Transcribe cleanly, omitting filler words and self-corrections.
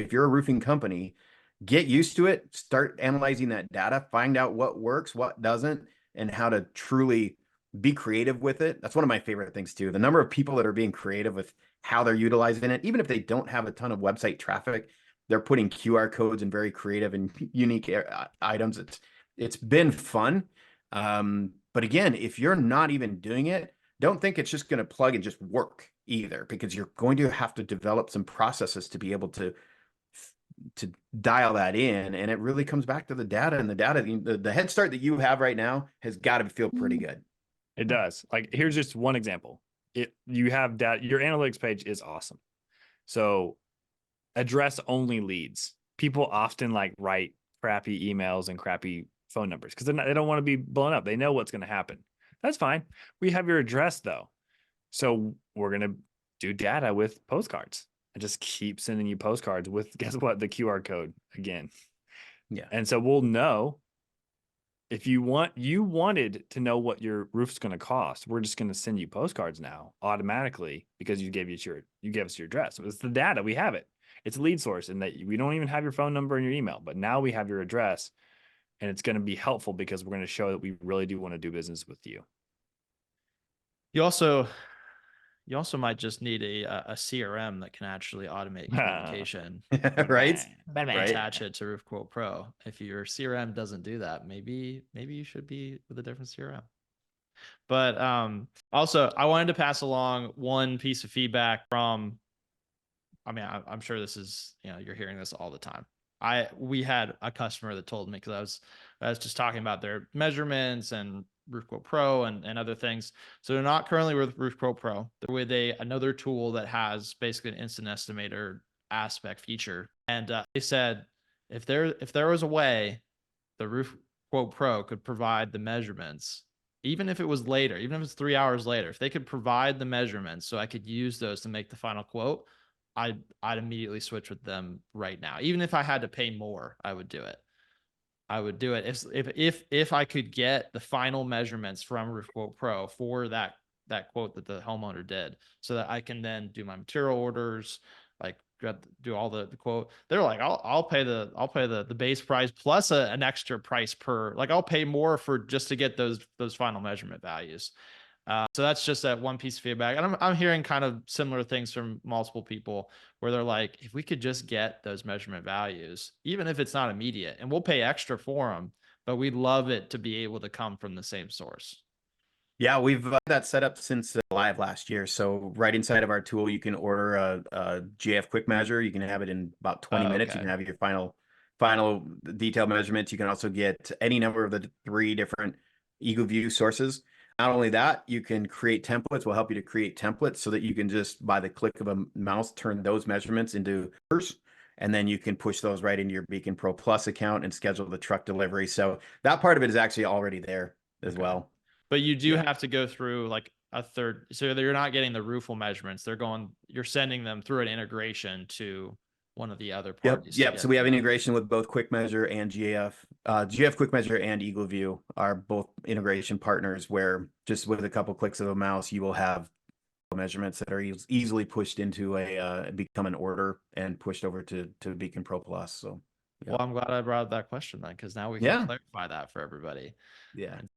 if you're a roofing company, get used to it, start analyzing that data, find out what works, what doesn't, and how to truly be creative with it. That's one of my favorite things too. The number of people that are being creative with how they're utilizing it, even if they don't have a ton of website traffic, they're putting QR codes and very creative and unique items. It's been fun. But again, if you're not even doing it, don't think it's just going to plug and just work either, because you're going to have to develop some processes to be able to dial that in. And it really comes back to the data, and the head start that you have right now has got to feel pretty good. It does. Like, here's just one example. You have data, your analytics page is awesome. So address only leads. People often like write crappy emails and crappy phone numbers because they don't want to be blown up. They know what's going to happen. That's fine. We have your address though. So we're going to do data with postcards and just keep sending you postcards with, guess what? The QR code again. Yeah. And so we'll know if you wanted to know what your roof's going to cost. We're just going to send you postcards now automatically because you gave us your address. So it's the data. We have it. It's a lead source, and that we don't even have your phone number and your email, but now we have your address, and it's going to be helpful because we're going to show that we really do want to do business with you. You also might just need a CRM that can actually automate communication. Right? Attach it to Roof Quote Pro. If your CRM doesn't do that, maybe you should be with a different CRM. But also, I wanted to pass along one piece of feedback from, I mean, I'm sure this is, you're hearing this all the time. We had a customer that told me, because I was just talking about their measurements and Roof Quote Pro and other things. So they're not currently with Roof Quote Pro. They're with another tool that has basically an instant estimator aspect feature. And they said if there was a way the Roof Quote Pro could provide the measurements, even if it was later, even if it's 3 hours later, if they could provide the measurements so I could use those to make the final quote, I'd immediately switch with them right now. Even if I had to pay more, I would do it. I would do it if I could get the final measurements from Roof Quote Pro for that quote that the homeowner did, so that I can then do my material orders, like do all the quote. They're like, I'll pay the base price plus an extra price per, like I'll pay more for just to get those final measurement values. So that's just that one piece of feedback. And I'm hearing kind of similar things from multiple people where they're like, if we could just get those measurement values, even if it's not immediate, and we'll pay extra for them, but we'd love it to be able to come from the same source. Yeah, we've had that set up since live last year. So right inside of our tool, you can order a GF Quick Measure. You can have it in about 20 minutes. You can have your final detailed measurements. You can also get any number of the 3 different EagleView sources. Not only that, you can create templates. We'll help you to create templates so that you can just, by the click of a mouse, turn those measurements into numbers, and then you can push those right into your Beacon Pro Plus account and schedule the truck delivery. So that part of it is actually already there as well. But you do have to go through like a third, so you're not getting the roofle measurements. You're sending them through an integration to one of the other parties. Yep. So we have integration with both Quick Measure and GF. GF Quick Measure and EagleView are both integration partners, where just with a couple clicks of a mouse, you will have measurements that are easily pushed into become an order and pushed over to Beacon Pro Plus. So well, I'm glad I brought up that question then, because now we can clarify that for everybody. Yeah.